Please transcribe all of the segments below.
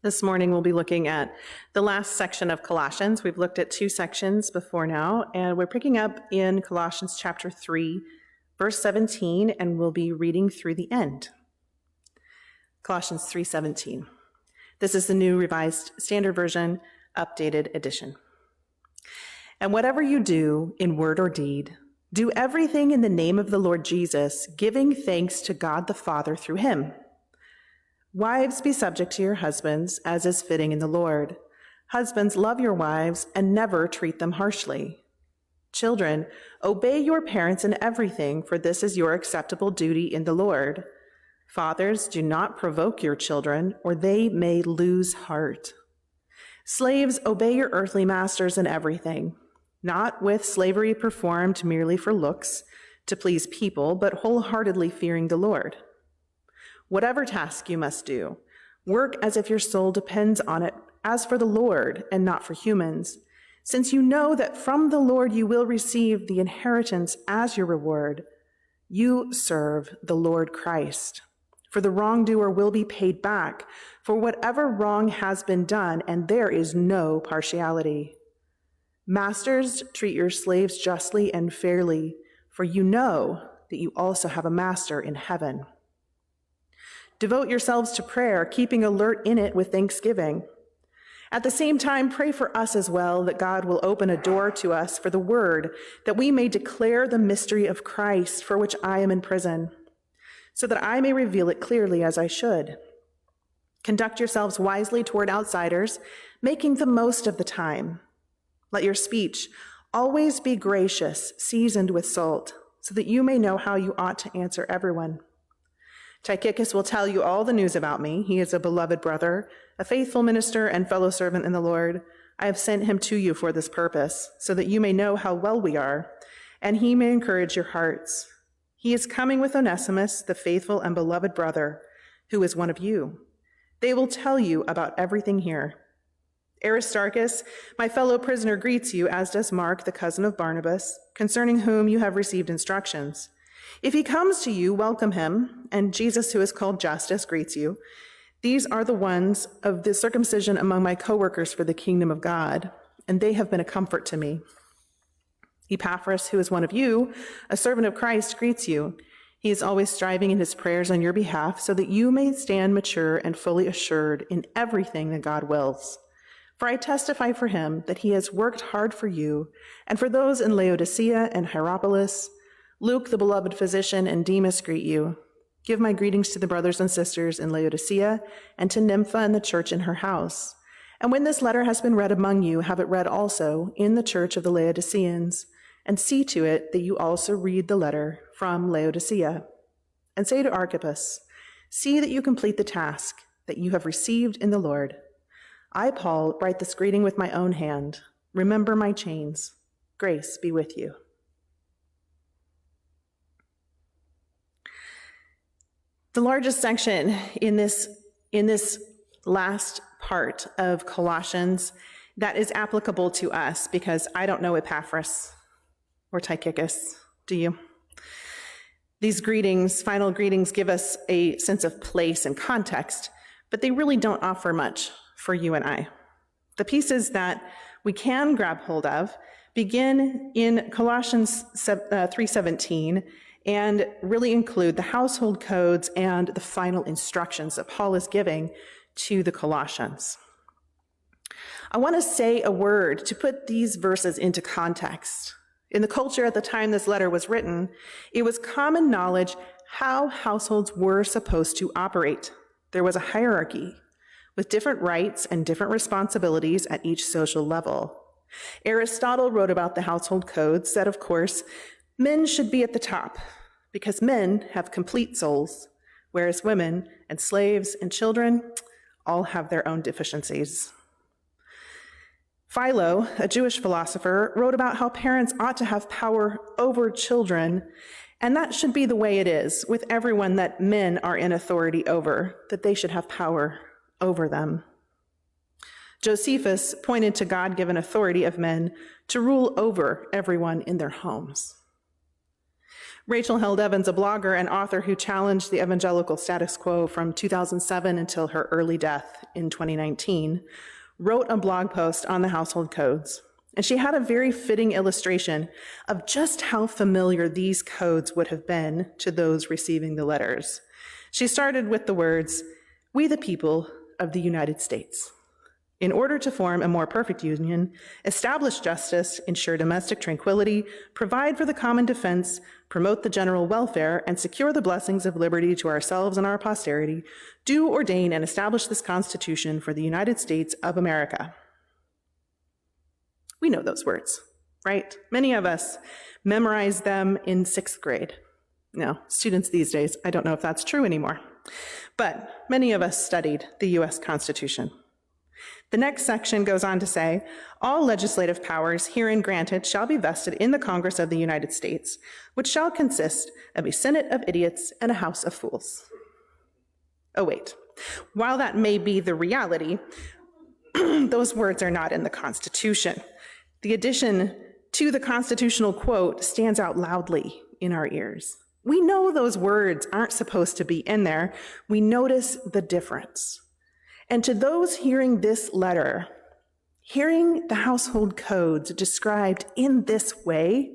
This morning we'll be looking at the last section of Colossians. We've looked at two sections before now, and we're picking up in Colossians chapter 3, verse 17, and we'll be reading through the end. Colossians 3:17. This is the New Revised Standard Version, updated edition. And whatever you do in word or deed, do everything in the name of the Lord Jesus, giving thanks to God the Father through him. Wives, be subject to your husbands, as is fitting in the Lord. Husbands, love your wives and never treat them harshly. Children, obey your parents in everything, for this is your acceptable duty in the Lord. Fathers, do not provoke your children, or they may lose heart. Slaves, obey your earthly masters in everything, not with slavery performed merely for looks, to please people, but wholeheartedly fearing the Lord. Whatever task you must do, work as if your soul depends on it, as for the Lord and not for humans, since you know that from the Lord you will receive the inheritance as your reward. You serve the Lord Christ. For the wrongdoer will be paid back for whatever wrong has been done, and there is no partiality. Masters, treat your slaves justly and fairly, for you know that you also have a master in heaven. Devote yourselves to prayer, keeping alert in it with thanksgiving. At the same time, pray for us as well, that God will open a door to us for the word, that we may declare the mystery of Christ, for which I am in prison, so that I may reveal it clearly as I should. Conduct yourselves wisely toward outsiders, making the most of the time. Let your speech always be gracious, seasoned with salt, so that you may know how you ought to answer everyone. Tychicus will tell you all the news about me. He is a beloved brother, a faithful minister and fellow servant in the Lord. I have sent him to you for this purpose, so that you may know how well we are, and he may encourage your hearts. He is coming with Onesimus, the faithful and beloved brother, who is one of you. They will tell you about everything here. Aristarchus, my fellow prisoner, greets you, as does Mark, the cousin of Barnabas, concerning whom you have received instructions. If he comes to you, welcome him, and Jesus, who is called Justus, greets you. These are the ones of the circumcision among my co-workers for the kingdom of God, and they have been a comfort to me. Epaphras, who is one of you, a servant of Christ, greets you. He is always striving in his prayers on your behalf, so that you may stand mature and fully assured in everything that God wills. For I testify for him that he has worked hard for you, and for those in Laodicea and Hierapolis. Luke, the beloved physician, and Demas greet you. Give my greetings to the brothers and sisters in Laodicea, and to Nympha and the church in her house. And when this letter has been read among you, have it read also in the church of the Laodiceans, and see to it that you also read the letter from Laodicea. And say to Archippus, see that you complete the task that you have received in the Lord. I, Paul, write this greeting with my own hand. Remember my chains. Grace be with you. The largest section in this last part of Colossians that is applicable to us, because I don't know Epaphras or Tychicus, do you? These greetings, final greetings, give us a sense of place and context, but they really don't offer much for you and I. The pieces that we can grab hold of begin in Colossians 3:17 and really include the household codes and the final instructions that Paul is giving to the Colossians. I want to say a word to put these verses into context. In the culture at the time this letter was written, it was common knowledge how households were supposed to operate. There was a hierarchy with different rights and different responsibilities at each social level. Aristotle wrote about the household codes that, of course, men should be at the top because men have complete souls, whereas women and slaves and children all have their own deficiencies. Philo, a Jewish philosopher, wrote about how parents ought to have power over children, and that should be the way it is with everyone that men are in authority over, that they should have power over them. Josephus pointed to God-given authority of men to rule over everyone in their homes. Rachel Held Evans, a blogger and author who challenged the evangelical status quo from 2007 until her early death in 2019, wrote a blog post on the household codes. And she had a very fitting illustration of just how familiar these codes would have been to those receiving the letters. She started with the words, "We the people of the United States. In order to form a more perfect union, establish justice, ensure domestic tranquility, provide for the common defense, promote the general welfare, and secure the blessings of liberty to ourselves and our posterity, do ordain and establish this Constitution for the United States of America." We know those words, right? Many of us memorized them in 6th grade. Now, students these days, I don't know if that's true anymore, but many of us studied the US Constitution. The next section goes on to say, "All legislative powers herein granted shall be vested in the Congress of the United States, which shall consist of a Senate of idiots and a House of fools." Oh, wait. While that may be the reality, those words are not in the Constitution. The addition to the constitutional quote stands out loudly in our ears. We know those words aren't supposed to be in there. We notice the difference. And to those hearing this letter, hearing the household codes described in this way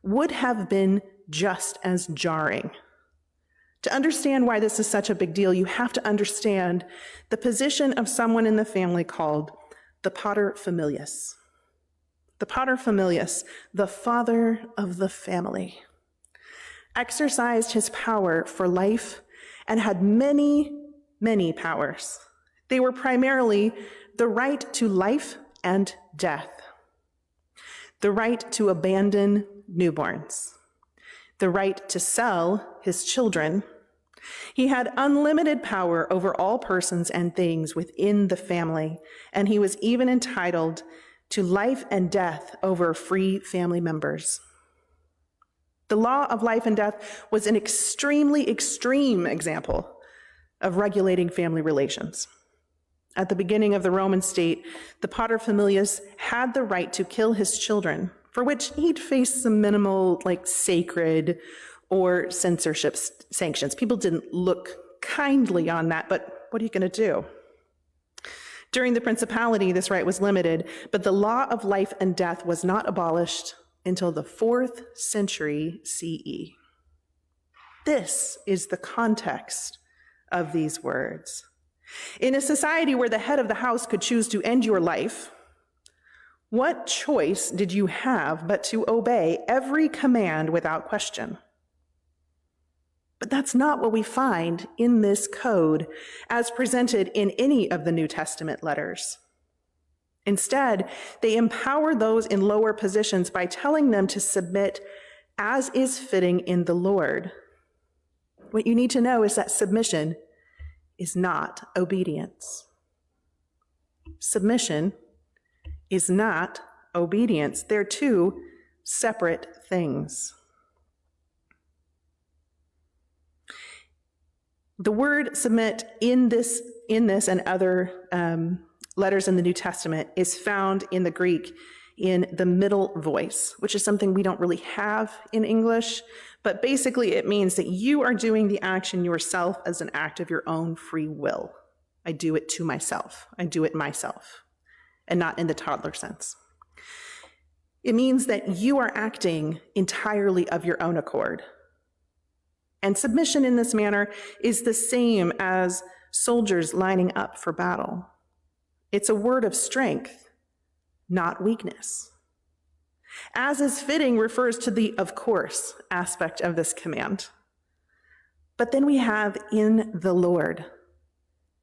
would have been just as jarring. To understand why this is such a big deal, you have to understand the position of someone in the family called the paterfamilias. The paterfamilias, the father of the family, exercised his power for life and had many, many powers. They were primarily the right to life and death, the right to abandon newborns, the right to sell his children. He had unlimited power over all persons and things within the family, and he was even entitled to life and death over free family members. The law of life and death was an extremely extreme example of regulating family relations. At the beginning of the Roman state, the paterfamilias had the right to kill his children, for which he'd face some minimal, sacred or censorship sanctions. People didn't look kindly on that, but what are you going to do? During the principality, this right was limited, but the law of life and death was not abolished until the 4th century CE. This is the context of these words. In a society where the head of the house could choose to end your life, what choice did you have but to obey every command without question? But that's not what we find in this code as presented in any of the New Testament letters. Instead, they empower those in lower positions by telling them to submit as is fitting in the Lord. What you need to know is that submission is not obedience. Submission is not obedience. They're two separate things. The word submit in this and other letters in the New Testament is found in the Greek in the middle voice, which is something we don't really have in English, but basically it means that you are doing the action yourself as an act of your own free will. I do it to myself. I do it myself, and not in the toddler sense. It means that you are acting entirely of your own accord. And submission in this manner is the same as soldiers lining up for battle. It's a word of strength, not weakness. As is fitting refers to the of course aspect of this command. But then we have in the Lord.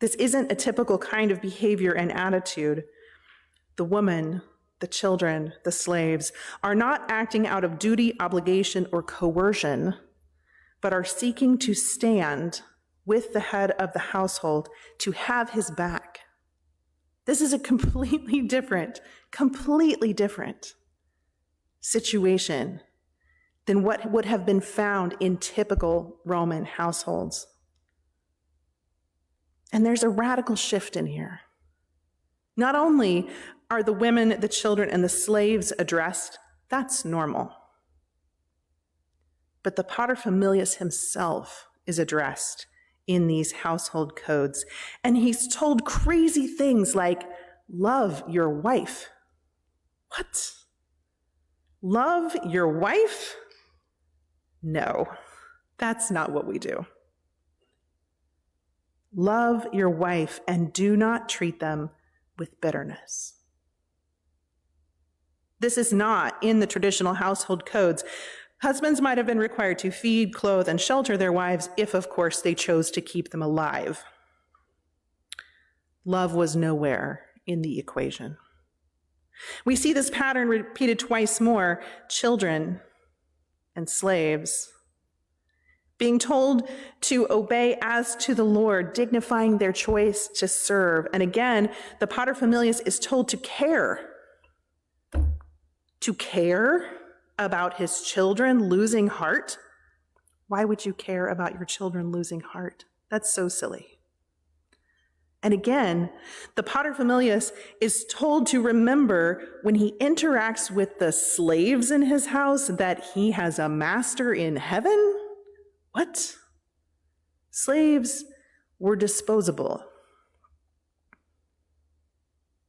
This isn't a typical kind of behavior and attitude. The woman, the children, the slaves are not acting out of duty, obligation, or coercion, but are seeking to stand with the head of the household to have his back. This is a completely different situation than what would have been found in typical Roman households. And there's a radical shift in here. Not only are the women, the children, and the slaves addressed, that's normal. But the paterfamilias himself is addressed in these household codes. And he's told crazy things like, love your wife. What? Love your wife? No, that's not what we do. Love your wife and do not treat them with bitterness. This is not in the traditional household codes. Husbands might have been required to feed, clothe, and shelter their wives if, of course, they chose to keep them alive. Love was nowhere in the equation. We see this pattern repeated twice more: children and slaves being told to obey as to the Lord, dignifying their choice to serve. And again, the paterfamilias is told to care about his children losing heart. Why would you care about your children losing heart? That's so silly. And again, the paterfamilias is told to remember when he interacts with the slaves in his house that he has a master in heaven. What? Slaves were disposable.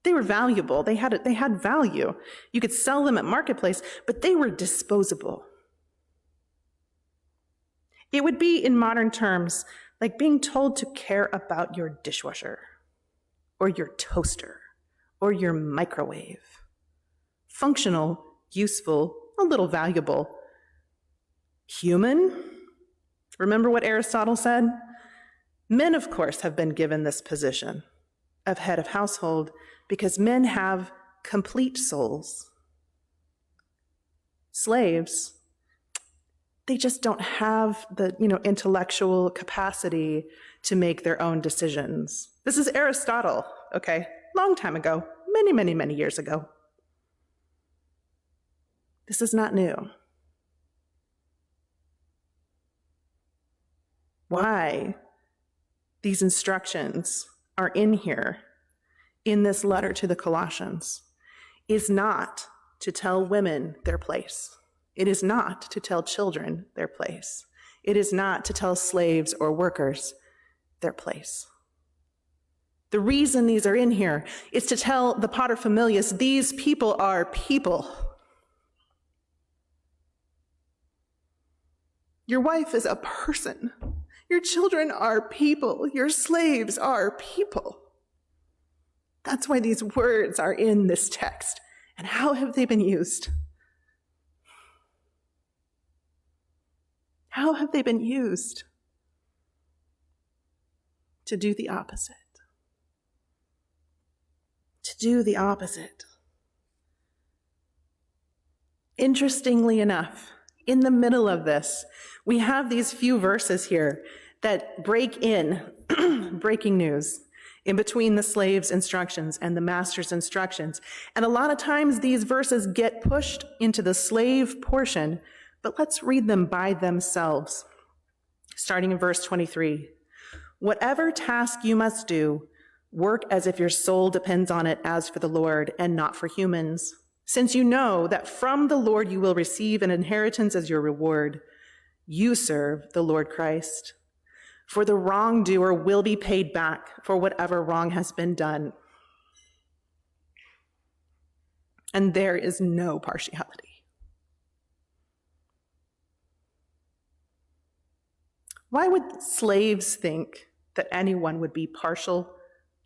They were valuable. They had value. You could sell them at marketplace, but they were disposable. It would be, in modern terms, like being told to care about your dishwasher or your toaster or your microwave. Functional, useful, a little valuable. Human? Remember what Aristotle said? Men, of course, have been given this position of head of household because men have complete souls. Slaves, they just don't have the, intellectual capacity to make their own decisions. This is Aristotle, okay? Long time ago, many, many, many years ago. This is not new. Why these instructions are in here in this letter to the Colossians is not to tell women their place. It is not to tell children their place. It is not to tell slaves or workers their place. The reason these are in here is to tell the paterfamilias, these people are people. Your wife is a person. Your children are people. Your slaves are people. That's why these words are in this text. And how have they been used? How have they been used? To do the opposite. To do the opposite. Interestingly enough, in the middle of this, we have these few verses here that break in, breaking news, in between the slave's instructions and the master's instructions. And a lot of times these verses get pushed into the slave portion, but let's read them by themselves. Starting in verse 23. Whatever task you must do, work as if your soul depends on it as for the Lord and not for humans, since you know that from the Lord you will receive an inheritance as your reward. You serve the Lord Christ. For the wrongdoer will be paid back for whatever wrong has been done. And there is no partiality. Why would slaves think that anyone would be partial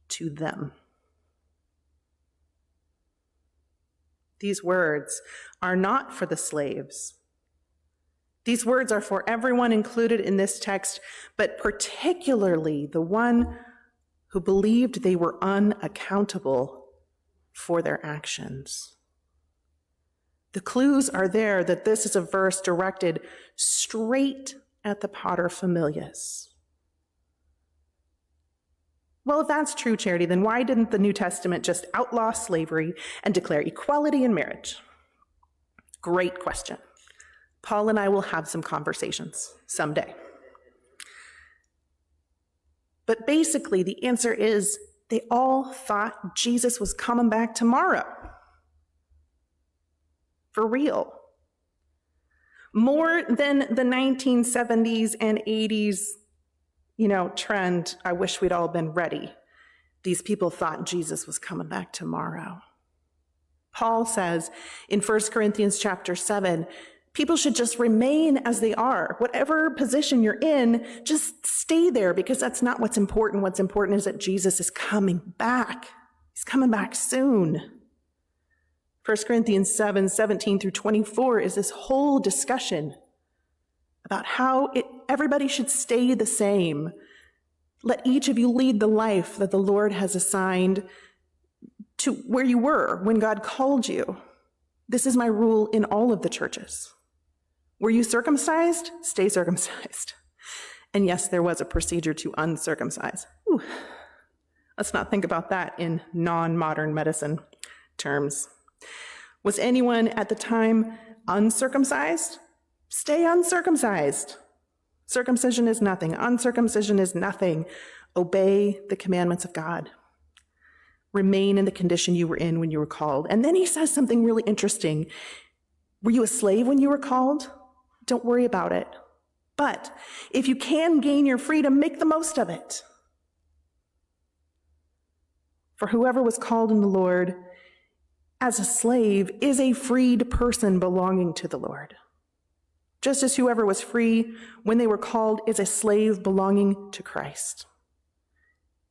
to them? These words are not for the slaves. These words are for everyone included in this text, but particularly the one who believed they were unaccountable for their actions. The clues are there that this is a verse directed straight at the paterfamilias. Well, if that's true, Charity, then why didn't the New Testament just outlaw slavery and declare equality in marriage? Great question. Paul and I will have some conversations someday. But basically, the answer is they all thought Jesus was coming back tomorrow. For real. More than the 1970s and 80s, trend, I wish we'd all been ready. These people thought Jesus was coming back tomorrow. Paul says in 1 Corinthians chapter 7, people should just remain as they are. Whatever position you're in, just stay there, because that's not what's important. What's important is that Jesus is coming back. He's coming back soon. 1 Corinthians 7:17 through 24 is this whole discussion about how everybody should stay the same. Let each of you lead the life that the Lord has assigned to where you were when God called you. This is my rule in all of the churches. Were you circumcised? Stay circumcised. And yes, there was a procedure to uncircumcise. Ooh. Let's not think about that in non-modern medicine terms. Was anyone at the time uncircumcised? Stay uncircumcised. Circumcision is nothing. Uncircumcision is nothing. Obey the commandments of God. Remain in the condition you were in when you were called. And then he says something really interesting. Were you a slave when you were called? Don't worry about it. But if you can gain your freedom, make the most of it. For whoever was called in the Lord as a slave is a freed person belonging to the Lord. Just as whoever was free when they were called is a slave belonging to Christ.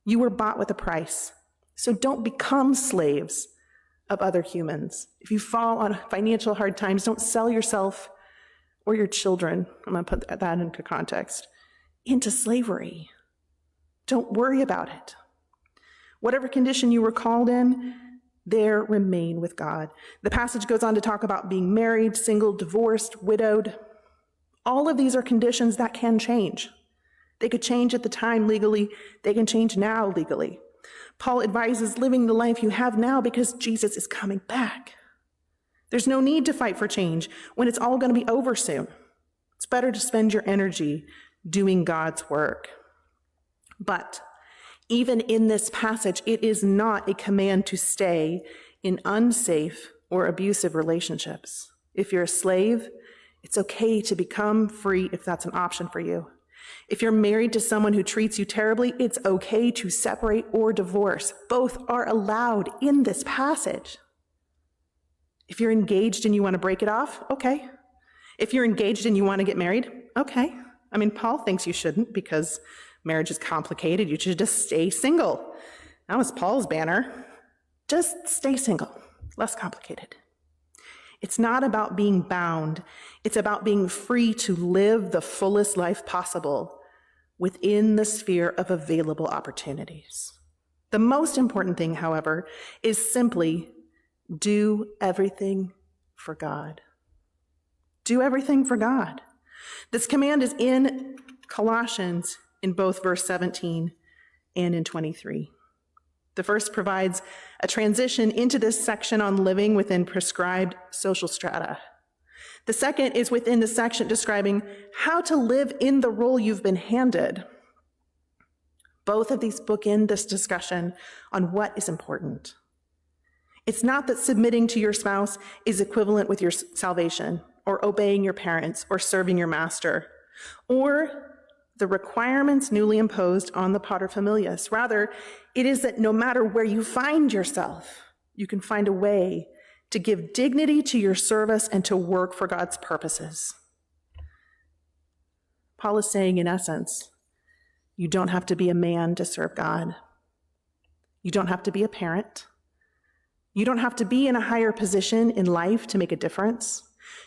You were bought with a price, so don't become slaves of other humans. If you fall on financial hard times, don't sell yourself or your children, I'm going to put that into context, into slavery. Don't worry about it. Whatever condition you were called in, there remain with God. The passage goes on to talk about being married, single, divorced, widowed. All of these are conditions that can change. They could change at the time legally. They can change now legally. Paul advises living the life you have now because Jesus is coming back. There's no need to fight for change when it's all going to be over soon. It's better to spend your energy doing God's work. But even in this passage, it is not a command to stay in unsafe or abusive relationships. If you're a slave, it's okay to become free if that's an option for you. If you're married to someone who treats you terribly, it's okay to separate or divorce. Both are allowed in this passage. If you're engaged and you want to break it off, okay. If you're engaged and you want to get married, okay. I mean, Paul thinks you shouldn't because marriage is complicated. You should just stay single. That was Paul's banner. Just stay single. Less complicated. It's not about being bound. It's about being free to live the fullest life possible within the sphere of available opportunities. The most important thing, however, is simply do everything for God. Do everything for God. This command is in Colossians in both verse 17 and in 23. The first provides a transition into this section on living within prescribed social strata. The second is within the section describing how to live in the role you've been handed. Both of these bookend this discussion on what is important. It's not that submitting to your spouse is equivalent with your salvation, or obeying your parents, or serving your master, or the requirements newly imposed on the paterfamilias. Rather, it is that no matter where you find yourself, you can find a way to give dignity to your service and to work for God's purposes. Paul is saying, in essence, you don't have to be a man to serve God. You don't have to be a parent. You don't have to be in a higher position in life to make a difference.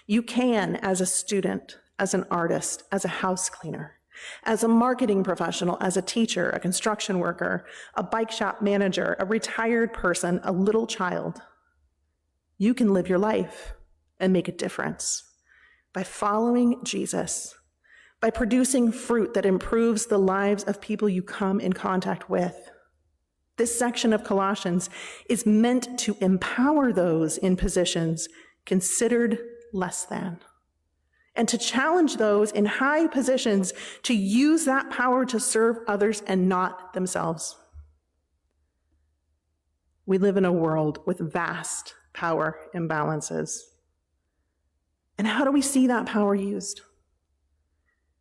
You can, as a student, as an artist, as a house cleaner, as a marketing professional, as a teacher, a construction worker, a bike shop manager, a retired person, a little child. You can live your life and make a difference by following Jesus, by producing fruit that improves the lives of people you come in contact with. This section of Colossians is meant to empower those in positions considered less than, and to challenge those in high positions to use that power to serve others and not themselves. We live in a world with vast power imbalances. And how do we see that power used?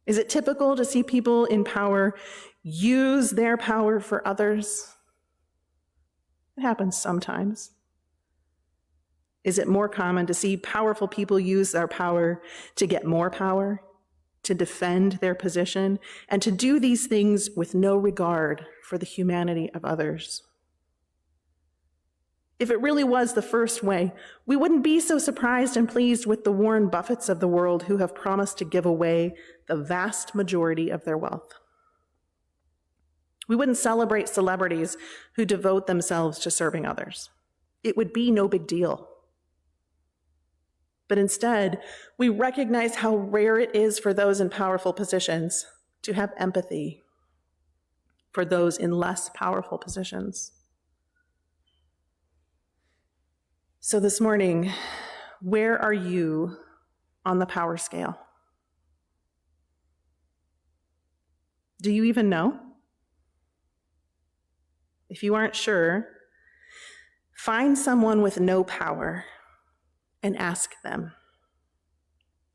Is it typical to see people in power use their power for others? It happens sometimes. Is it more common to see powerful people use their power to get more power, to defend their position, and to do these things with no regard for the humanity of others? If it really was the first way, we wouldn't be so surprised and pleased with the Warren Buffetts of the world who have promised to give away the vast majority of their wealth. We wouldn't celebrate celebrities who devote themselves to serving others. It would be no big deal. But instead, we recognize how rare it is for those in powerful positions to have empathy for those in less powerful positions. So this morning, where are you on the power scale? Do you even know? If you aren't sure, find someone with no power and ask them.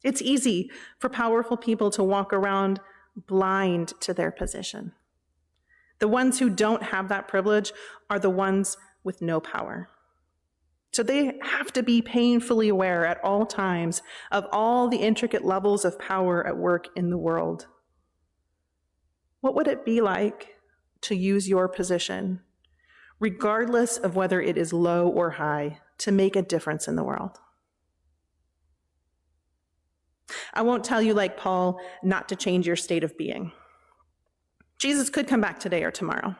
It's easy for powerful people to walk around blind to their position. The ones who don't have that privilege are the ones with no power. So they have to be painfully aware at all times of all the intricate levels of power at work in the world. What would it be like to use your position, regardless of whether it is low or high, to make a difference in the world? I won't tell you, like Paul, not to change your state of being. Jesus could come back today or tomorrow.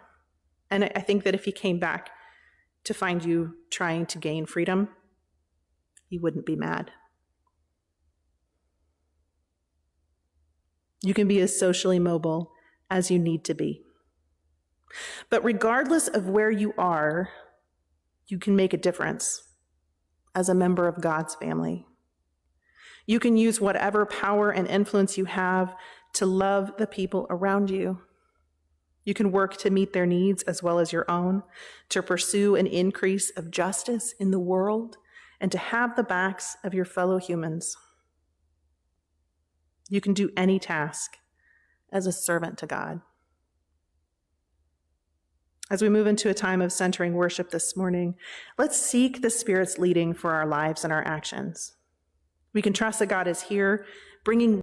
And I think that if he came back to find you trying to gain freedom, he wouldn't be mad. You can be as socially mobile as you need to be. But regardless of where you are, you can make a difference as a member of God's family. You can use whatever power and influence you have to love the people around you. You can work to meet their needs as well as your own, to pursue an increase of justice in the world, and to have the backs of your fellow humans. You can do any task as a servant to God. As we move into a time of centering worship this morning, let's seek the Spirit's leading for our lives and our actions. We can trust that God is here, bringing